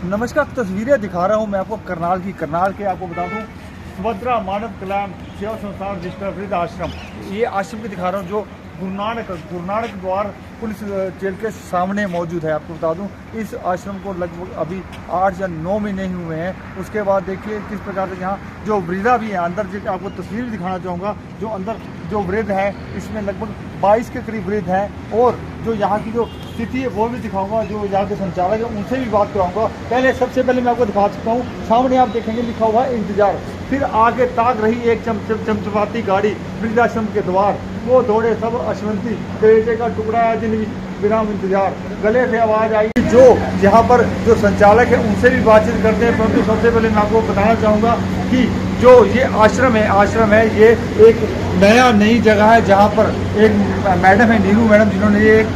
नमस्कार, तस्वीरें दिखा रहा हूँ मैं आपको करनाल के आपको बता दूँ सुभद्रा मानव कल्याण सेवा संस्थान रजिस्टर वृद्ध आश्रम। ये आश्रम भी दिखा रहा हूँ जो गुरु नानक द्वार पुलिस जेल के सामने मौजूद है। आपको बता दूं इस आश्रम को लगभग अभी 8 या 9 महीने ही हुए हैं। उसके बाद देखिए किस प्रकार से यहाँ जो वृद्धा भी है अंदर, जो आपको तस्वीर भी दिखाना चाहूँगा। जो अंदर जो वृद्ध है इसमें लगभग 22 के करीब वृद्ध हैं और जो यहाँ की जो स्थिति है वो भी दिखाऊंगा। जो यहाँ के संचालक है उनसे भी बात कराऊंगा। सबसे पहले मैं आपको दिखा सकता हूँ, सामने आप देखेंगे लिखा हुआ है इंतजार। फिर आगे ताक रही एक चमचमाती गाड़ी वृद्धाश्रम के द्वार। वो दौड़े सब अश्वंती, कलेजे का टुकड़ा है जिन विराम इंतजार। गले से आवाज़ आई। जो यहाँ पर जो संचालक है उनसे भी बातचीत करते हैं, परंतु सबसे पहले मैं आपको बताना चाहूँगा कि जो ये आश्रम है ये एक नई जगह है जहाँ पर एक मैडम है नीरू मैडम, जिन्होंने ये एक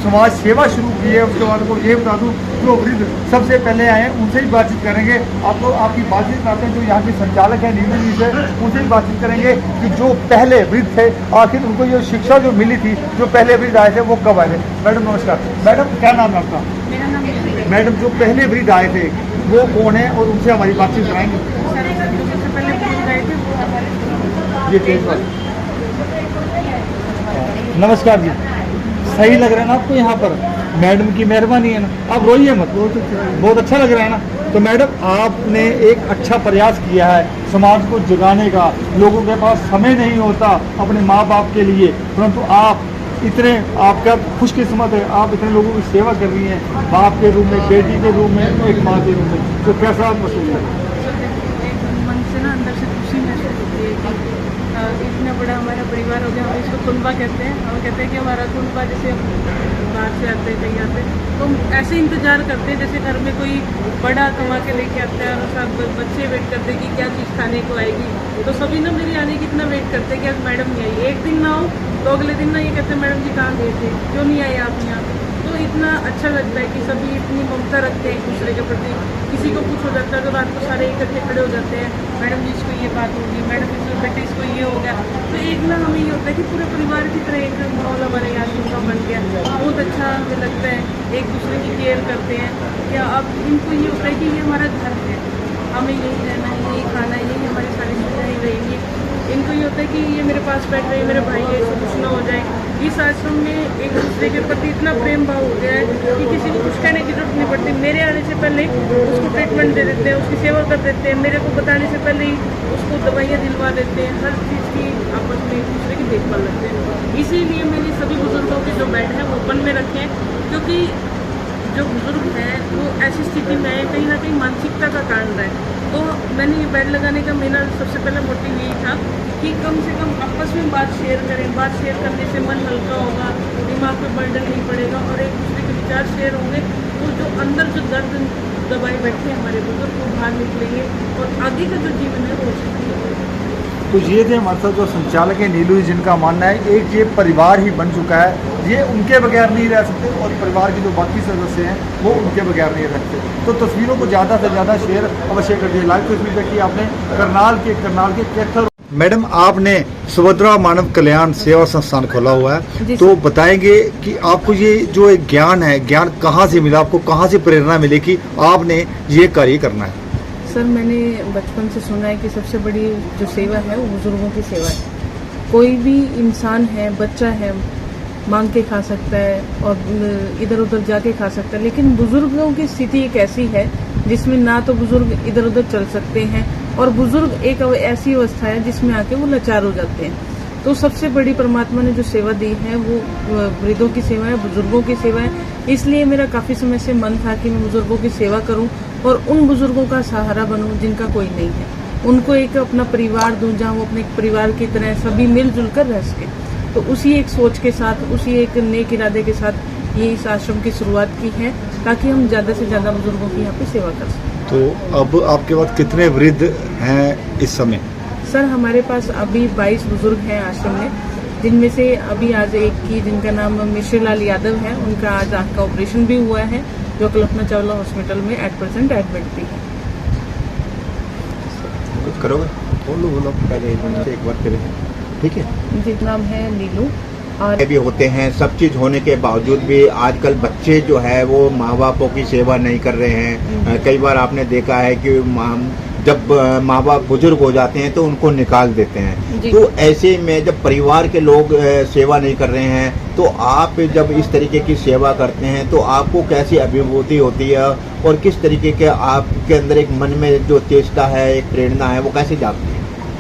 समाज सेवा शुरू की है। उसके बाद को ये बता दूं जो वृद्ध सबसे पहले आए हैं उनसे भी बातचीत करेंगे। आपको आपकी बातचीत करते हैं जो यहाँ के संचालक है नीरू जी से, उनसे भी बातचीत करेंगे कि जो पहले वृद्ध थे आखिर उनको ये शिक्षा जो मिली थी, जो पहले वृद्ध आए थे वो कब आए थे। मैडम नमस्कार। मैडम क्या नाम है आपका? मेरा नाम है। मैडम जो पहले वृद्ध आए थे वो कौन है और उनसे हमारी बातचीत कराएंगे। सबसे पहले वृद्ध आए थे वो हमारे ये तेज बात। नमस्कार जी, सही लग रहा है ना आपको? यहाँ पर मैडम की मेहरबानी है ना, आप रोइए मत, बहुत अच्छा लग रहा है ना। तो मैडम आपने एक अच्छा प्रयास किया है समाज को जगाने का। लोगों के पास समय नहीं होता अपने माँ बाप के लिए, परंतु आप इतने आपका खुशकिस्मत है, आप इतने लोगों की सेवा कर रही हैं, बाप के रूप में, बेटी के रूप में, एक माँ के रूप में। तो कैसा आप महसूस है? एक मन से ना अंदर से खुशी महसूस होती है कि इतना बड़ा हमारा परिवार हो गया। हम इसको कुनबा कहते हैं। हम कहते हैं कि हमारा कुनबा, जैसे बाहर से आते हैं कहीं आते तो हम ऐसे इंतजार करते हैं जैसे घर में कोई बड़ा कमा के लेके आता है और सब बच्चे वेट करते हैं कि क्या चीज़ खाने को आएगी। तो सभी ना मेरी आने की इतना वेट करते हैं कि आज मैडम नहीं आई। एक दिन ना हो तो अगले दिन ना ये कहते हैं मैडम जी कहाँ गए थे, क्यों नहीं आए आप यहाँ। तो इतना अच्छा लगता है कि सभी इतनी ममता रखते हैं एक दूसरे के प्रति। किसी को कुछ हो जाता है तो रात को सारे इकट्ठे खड़े हो जाते हैं, मैडम जी इसको ये बात होगी, मैडम इसको बेटे इसको ये हो गया। तो एक ना हमें ये होता है कि पूरे परिवार की तरह एक माहौल हमारे यहाँ का बन गया। बहुत अच्छा हमें लगता है, एक दूसरे की केयर करते हैं। क्या अब इनको ये होता है कि ये हमारा घर है, हमें यही रहना है, यही खाना है, यही हमारी सारी चीज़ें यही रहेंगी। इनको ये होता है कि ये मेरे पास बैठ रहे, मेरे भाई है, इसको कुछ ना हो जाए। इस आश्रम में एक दूसरे के प्रति इतना प्रेम भाव हो गया है कि किसी को कुछ कहने की जरूरत नहीं पड़ती। मेरे आने से पहले उसको ट्रीटमेंट दे देते हैं, उसकी सेवा कर देते हैं, मेरे को बताने से पहले ही उसको दवाइयाँ दिलवा देते हैं। हर चीज़ की आपस में एक दूसरे की देखभाल रखते हैं। इसीलिए मैंने सभी बुजुर्गों के जो बेड हैं वो ओपन में रखे हैं, क्योंकि जो बुजुर्ग हैं वो ऐसी स्थिति में है कहीं ना कहीं मानसिकता का कारण रहे। तो मैंने ये बेड लगाने का मेरा सबसे पहला मोटिव यही था कि कम से कम आपस में बात शेयर करें। बात शेयर करने से मन हल्का होगा, दिमाग पे बर्डन नहीं पड़ेगा और एक दूसरे के विचार शेयर होंगे। तो जो अंदर जो दर्द दबाए बैठे हैं हमारे बुजुर्ग वो बाहर निकलेंगे और आगे का जो जीवन है वो तो ये थे हमारे साथ जो संचालक है नीलू जी, जिनका मानना है एक ये परिवार ही बन चुका है, ये उनके बगैर नहीं रह सकते और परिवार के जो बाकी सदस्य हैं वो उनके बगैर नहीं रह सकते। तो तस्वीरों को ज़्यादा से ज़्यादा शेयर अवश्य कर दिए। लाइव तस्वीर देखिए आपने करनाल के कैथल। मैडम आपने सुभद्रा मानव कल्याण सेवा संस्थान खोला हुआ है, तो बताएंगे कि आपको ये जो एक ज्ञान है, ज्ञान कहाँ से मिला, आपको कहाँ से प्रेरणा मिली कि आपने ये कार्य करना है? सर, मैंने बचपन से सुना है कि सबसे बड़ी जो सेवा है वो बुजुर्गों की सेवा है। कोई भी इंसान है, बच्चा है, मांग के खा सकता है और इधर उधर जाके खा सकता है, लेकिन बुजुर्गों की स्थिति एक ऐसी है जिसमें ना तो बुजुर्ग इधर उधर चल सकते हैं और बुजुर्ग एक ऐसी अवस्था है जिसमें आके वो लाचार हो जाते हैं। तो सबसे बड़ी परमात्मा ने जो सेवा दी है वो वृद्धों की सेवा है, बुजुर्गों की सेवा है। इसलिए मेरा काफ़ी समय से मन था कि मैं बुजुर्गों की सेवा करूं और उन बुजुर्गों का सहारा बनूं जिनका कोई नहीं है। उनको एक अपना परिवार दूं जहां वो अपने परिवार की तरह सभी मिलजुल कर रह सके। तो उसी एक सोच के साथ, उसी एक नेक इरादे के साथ ये इस आश्रम की शुरुआत की है, ताकि हम ज़्यादा से ज़्यादा बुजुर्गों की यहाँ पे सेवा कर सकें। तो अब आपके पास कितने वृद्ध हैं इस समय? सर, हमारे पास अभी 22 बुजुर्ग हैं आश्रम में, जिनमें से अभी आज एक की जिनका नाम मिश्रीलाल यादव है, उनका आज आँख का ऑपरेशन भी हुआ है, जो कल्पना चावला हॉस्पिटल में एट प्रेजेंट एडमिट भी है। कुछ करोगे? बोलो एक बार करें, ठीक है? जी, नाम है नीलू और भी होते हैं, सब चीज होने के बावजूद भी आजकल बच्चे जो है वो माँ बापों की सेवा नहीं कर रहे हैं। कई बार आपने देखा है कि जब माँ बाप बुजुर्ग हो जाते हैं तो उनको निकाल देते हैं। तो ऐसे में जब परिवार के लोग सेवा नहीं कर रहे हैं तो आप जब इस तरीके की सेवा करते हैं तो आपको कैसी अभिभूति होती है और किस तरीके के आपके अंदर एक मन में जो चेष्टा है, एक प्रेरणा है, वो कैसे जागती है?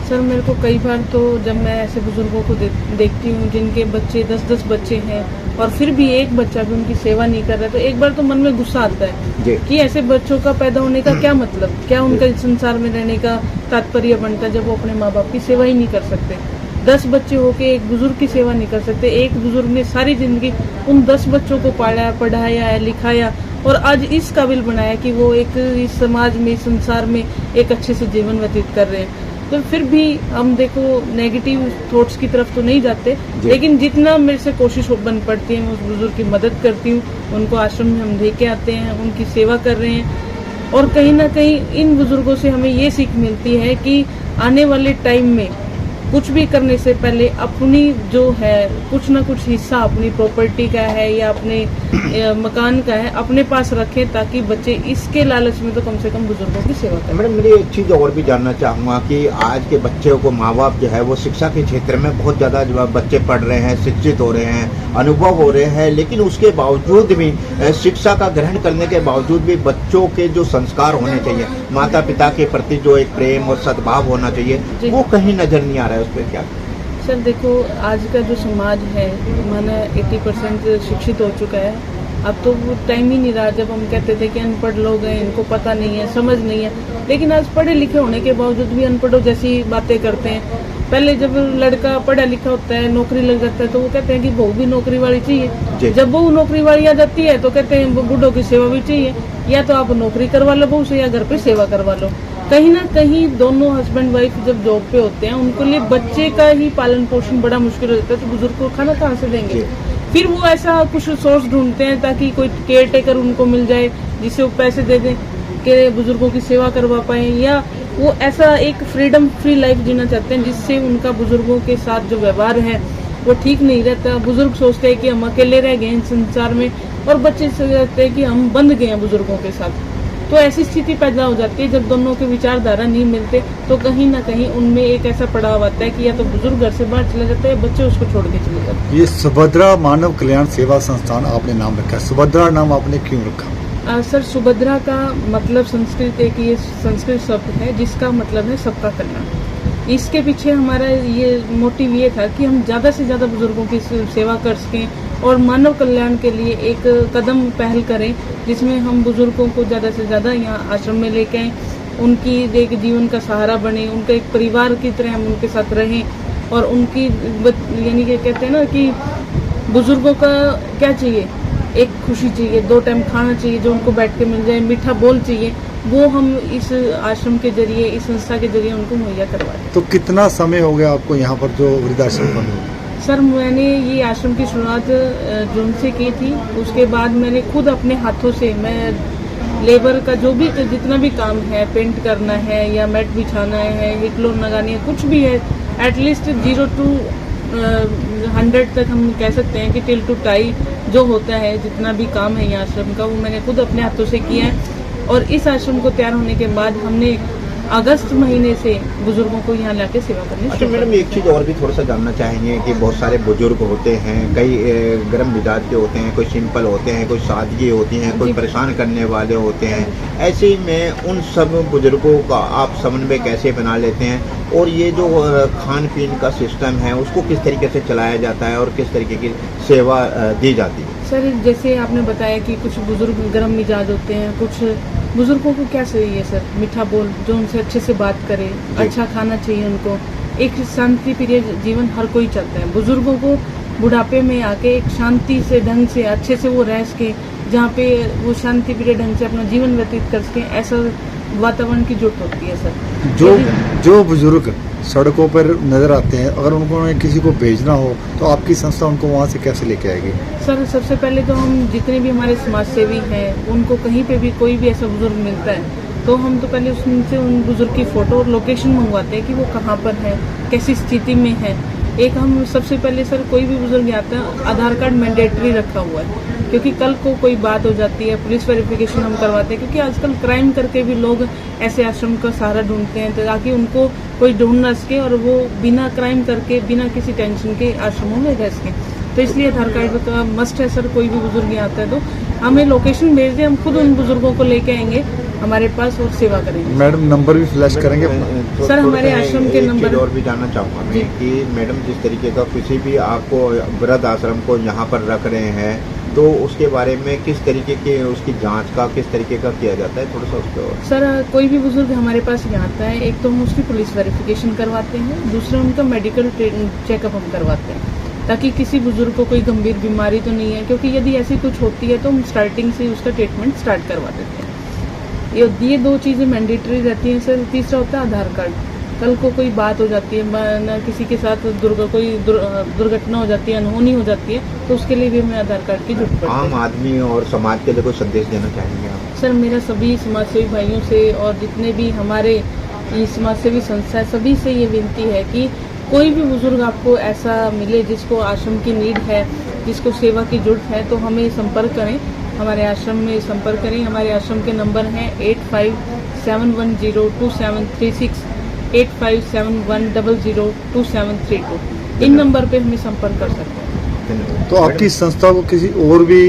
सर मेरे को कई बार तो जब मैं ऐसे बुजुर्गों को देखती हूँ जिनके बच्चे 10-10 बच्चे हैं और फिर भी एक बच्चा भी उनकी सेवा नहीं कर रहा, तो एक बार तो मन में गुस्सा आता है कि ऐसे बच्चों का पैदा होने का क्या मतलब, क्या उनका इस संसार में रहने का तात्पर्य बनता है जब वो अपने माँ बाप की सेवा ही नहीं कर सकते। 10 बच्चे होके एक बुजुर्ग की सेवा नहीं कर सकते। एक बुजुर्ग ने सारी जिंदगी उन 10 बच्चों को पाला, पढ़ाया, लिखाया और आज इस काबिल बनाया कि वो एक इस समाज में, इस संसार में एक अच्छे से जीवन व्यतीत कर रहे हैं। तो फिर भी हम देखो नेगेटिव थॉट्स की तरफ तो नहीं जाते, लेकिन जितना मेरे से कोशिश बन पड़ती है मैं उस बुजुर्ग की मदद करती हूँ। उनको आश्रम में हम लेके आते हैं, उनकी सेवा कर रहे हैं और कहीं ना कहीं इन बुजुर्गों से हमें ये सीख मिलती है कि आने वाले टाइम में कुछ भी करने से पहले अपनी जो है कुछ ना कुछ हिस्सा अपनी प्रॉपर्टी का है या अपने मकान का है अपने पास रखें, ताकि बच्चे इसके लालच में तो कम से कम बुजुर्गों की सेवा करें। मैडम मेरी एक चीज़ और भी जानना चाहूँगा कि आज के बच्चों को माँ बाप जो है वो शिक्षा के क्षेत्र में बहुत ज़्यादा जो बच्चे पढ़ रहे हैं, शिक्षित हो रहे हैं, अनुभव हो रहे हैं, लेकिन उसके बावजूद भी शिक्षा का ग्रहण करने के बावजूद भी बच्चों के जो संस्कार होने चाहिए, माता पिता के प्रति जो एक प्रेम और सद्भाव होना चाहिए, वो कहीं नजर नहीं आ रहा है। उस पर क्या? सर देखो आज का जो समाज है माना 80% शिक्षित हो चुका है। अब तो वो टाइम ही नहीं रहा जब हम कहते थे कि अनपढ़ लोग हैं, इनको पता नहीं है, समझ नहीं है, लेकिन आज पढ़े लिखे होने के बावजूद भी अनपढ़ों जैसी बातें करते हैं। पहले जब लड़का पढ़ा लिखा होता है, नौकरी लग जाता है तो वो कहते हैं कि बहू भी नौकरी वाली चाहिए। जब बहू नौकरी वाली आ जाती है तो कहते हैं बूढ़ों की सेवा भी चाहिए, या तो आप नौकरी करवा लो बहू से या घर पे सेवा करवा लो। कहीं ना कहीं दोनों हस्बैंड वाइफ जब जॉब पे होते हैं उनको लिए बच्चे का ही पालन पोषण बड़ा मुश्किल हो जाता है, तो बुजुर्ग को खाना कहाँ से देंगे? फिर वो ऐसा कुछ सोर्स ढूंढते हैं ताकि कोई केयर टेकर उनको मिल जाए जिससे वो पैसे दे दें कि बुजुर्गों की सेवा करवा पाए, या वो ऐसा एक फ्रीडम फ्री लाइफ जीना चाहते हैं जिससे उनका बुजुर्गों के साथ जो व्यवहार है वो ठीक नहीं रहता। बुजुर्ग सोचते हैं कि हम अकेले रह गए हैं संसार में और बच्चे सोचते हैं कि हम बंध गए हैं बुजुर्गों के साथ। तो ऐसी स्थिति पैदा हो जाती है जब दोनों के विचारधारा नहीं मिलते, तो कहीं ना कहीं उनमें एक ऐसा पड़ाव आता है कि या तो बुजुर्ग घर से बाहर चले जाते हैं, बच्चे उसको छोड़ के चले जाते हैं। ये सुभद्रा मानव कल्याण सेवा संस्थान आपने नाम रखा है, सुभद्रा नाम आपने क्यों रखा? सर सुभद्रा का मतलब संस्कृत एक ये संस्कृत शब्द है जिसका मतलब है सबका कल्याण। इसके पीछे हमारा ये मोटिव ये था कि हम ज़्यादा से ज़्यादा बुजुर्गों की सेवा कर सकें और मानव कल्याण के लिए एक कदम पहल करें जिसमें हम बुजुर्गों को ज़्यादा से ज़्यादा यहाँ आश्रम में लेके आएँ, उनकी एक जीवन का सहारा बने, उनका एक परिवार की तरह हम उनके साथ रहें और उनकी यानी कि कहते हैं ना कि बुजुर्गों का क्या चाहिए, एक खुशी चाहिए, 2 टाइम खाना चाहिए जो उनको बैठ के मिल जाए, मीठा बोल चाहिए, वो हम इस आश्रम के जरिए, इस संस्था के जरिए उनको मुहैया करवाएं। तो कितना समय हो गया आपको यहाँ पर जो वृद्धाश्रम बना? सर मैंने ये आश्रम की शुरुआत जून से की थी। उसके बाद मैंने खुद अपने हाथों से मैं लेबर का जो भी जितना भी काम है, पेंट करना है या मैट बिछाना है, हिटलोर लगानी है, कुछ भी है, एटलीस्ट 0 to 100 तक हम कह सकते हैं कि टिल टू टाई जो होता है, जितना भी काम है यहाँ आश्रम का वो मैंने खुद अपने हाथों से किया है। और इस आश्रम को तैयार होने के बाद हमने अगस्त महीने से बुजुर्गों को यहाँ लाके सेवा करनी। अच्छा मैडम एक चीज़ और भी थोड़ा सा जानना चाहेंगे कि बहुत सारे बुजुर्ग होते हैं, कई गर्म मिजाज के होते हैं, कोई सिंपल होते हैं, कोई सादगी होती हैं, कोई परेशान करने वाले होते हैं। ऐसे में उन सब बुजुर्गों का आप समन्वय कैसे बना लेते हैं और ये जो खान पीन का सिस्टम है उसको किस तरीके से चलाया जाता है और किस तरीके की सेवा दी जाती है? सर जैसे आपने बताया कि कुछ बुजुर्ग गर्म मिजाज होते हैं, कुछ बुजुर्गों को क्या चाहिए सर, मीठा बोल, जो उनसे अच्छे से बात करे, अच्छा खाना चाहिए उनको, एक शांति प्रिय जीवन हर कोई चाहता है। बुजुर्गों को बुढ़ापे में आके एक शांति से ढंग से अच्छे से वो रह सके, जहाँ पे वो शांति प्रिय ढंग से अपना जीवन व्यतीत कर सके, ऐसा वातावरण की जरूरत होती है सर। जो बुजुर्ग सड़कों पर नजर आते हैं, अगर उनको किसी को भेजना हो तो आपकी संस्था उनको वहाँ से कैसे लेके आएगी? सर सबसे पहले तो हम जितने भी हमारे समाज सेवी हैं उनको कहीं पे भी कोई भी ऐसा बुजुर्ग मिलता है तो हम तो पहले उनसे उन बुजुर्ग की फ़ोटो और लोकेशन मंगवाते हैं कि वो कहाँ पर है, कैसी स्थिति में है, एक हम सबसे पहले सर कोई भी बुजुर्ग आता है आधार कार्ड मैंडेटरी रखा हुआ है, क्योंकि कल को कोई बात हो जाती है, पुलिस वेरिफिकेशन हम करवाते हैं, क्योंकि आजकल क्राइम करके भी लोग ऐसे आश्रम का सहारा ढूंढते हैं ताकि उनको कोई ढूंढ ना सके और वो बिना क्राइम करके बिना किसी टेंशन के आश्रमों में रह सकें। तो इसलिए आधार कार्ड का मस्ट है सर। कोई भी बुजुर्ग यहाँ आता है तो हमें लोकेशन भेज दें, हम खुद उन बुजुर्गों को लेके आएंगे हमारे पास और सेवा करेंगे। मैडम नंबर भी फ्लैश करेंगे सर, हमारे आश्रम के एक नंबर- चीज़ और भी जानना चाहूँगा मैं कि मैडम जिस तरीके का किसी भी आपको वृद्ध आश्रम को यहाँ पर रख रहे हैं तो उसके बारे में किस तरीके के उसकी जांच का किस तरीके का किया जाता है, थोड़ा सा उस पर। सर कोई भी बुजुर्ग हमारे पास यहाँ आता है, एक तो हम उसकी पुलिस वेरिफिकेशन करवाते हैं, दूसरा उनका मेडिकल चेकअप हम करवाते हैं ताकि किसी बुजुर्ग को कोई गंभीर बीमारी तो नहीं है, क्योंकि यदि ऐसी कुछ होती है तो हम स्टार्टिंग से उसका ट्रीटमेंट स्टार्ट करवा देते हैं। ये दो चीज़ें मैंडेटरी रहती हैं सर। तीसरा होता है आधार कार्ड। कल को कोई बात हो जाती है ना, किसी के साथ दुर्घटना हो जाती है, अनहोनी हो जाती है, तो उसके लिए भी हमें आधार कार्ड की जरूरत पड़ती है। आम आदमी और समाज के लिए कोई संदेश देना चाहेंगे आप? सर मेरा सभी समाजसेवी भाइयों से और जितने भी हमारे ये समाजसेवी संस्था है सभी से ये विनती है कि कोई भी बुजुर्ग आपको ऐसा मिले जिसको आश्रम की नीड है, जिसको सेवा की जरूरत है, तो हमें संपर्क करें, हमारे आश्रम में संपर्क करें। हमारे आश्रम के नंबर हैं 8571022736, 8571002732। इन नंबर पे हमें संपर्क कर सकते हैं। तो आपकी संस्था को किसी और भी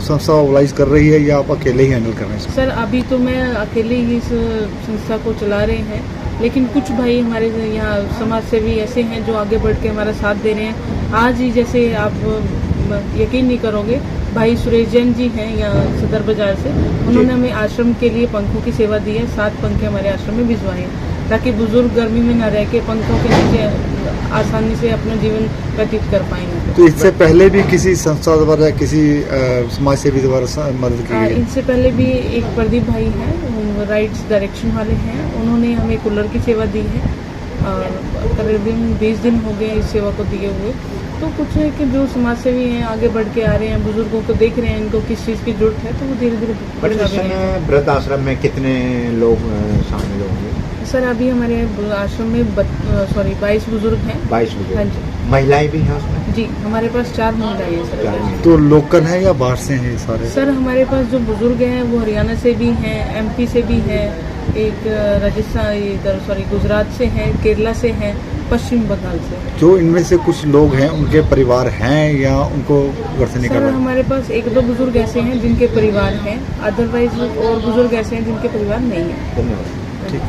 संस्था मोबाइलाइज कर रही है या आप अकेले ही हैंडल कर रहे हैं? सर अभी तो मैं अकेले ही इस संस्था को चला रहे हैं, लेकिन कुछ भाई हमारे यहाँ समाज सेवी ऐसे हैं जो आगे बढ़ के हमारा साथ दे रहे हैं। आज ही जैसे आप यकीन नहीं करोगे, भाई सुरेश जैन जी हैं यहाँ सदर बाजार से, उन्होंने हमें आश्रम के लिए पंखों की सेवा दी है। 7 पंखे हमारे आश्रम में भिजवाए हैं ताकि बुजुर्ग गर्मी में न रह के पंखों के नीचे आसानी से अपना जीवन व्यतीत कर पाएंगे। तो इससे पहले भी किसी संस्था द्वारा किसी समाज सेवी द्वारा मदद की है? इनसे पहले भी एक प्रदीप भाई हैं, राइट्स डायरेक्शन वाले हैं, उन्होंने हमें कूलर की सेवा दी है और करीबन 20 दिन हो गए इस सेवा को दिए हुए। तो कुछ है कि जो समाज सेवी हैं आगे बढ़ के आ रहे हैं, बुजुर्गों को देख रहे हैं इनको किस चीज़ की जरूरत है, तो वो धीरे धीरे बढ़ा भी रहे हैं। वृद्ध आश्रम में कितने लोग शामिल होंगे? सर अभी हमारे आश्रम में 22 बुजुर्ग हैं। 22 हाँ बुजुर्ग। जी महिलाएं भी हैं उसमें? जी, हमारे पास 4 महिलाएं हैं सर। तो लोकल हैं या बाहर से हैं ये सारे? सर हमारे पास जो बुजुर्ग हैं वो हरियाणा से भी हैं, MP से भी हैं, एक राजस्थान गुजरात से हैं, केरला से हैं, पश्चिम बंगाल से। जो इनमें से कुछ लोग हैं उनके परिवार हैं या उनको घर से निकाला? सर हमारे पास 1-2 बुजुर्ग ऐसे हैं जिनके परिवार हैं, अदरवाइज और बुजुर्ग ऐसे हैं जिनके परिवार नहीं है। धन्यवाद। ठीक।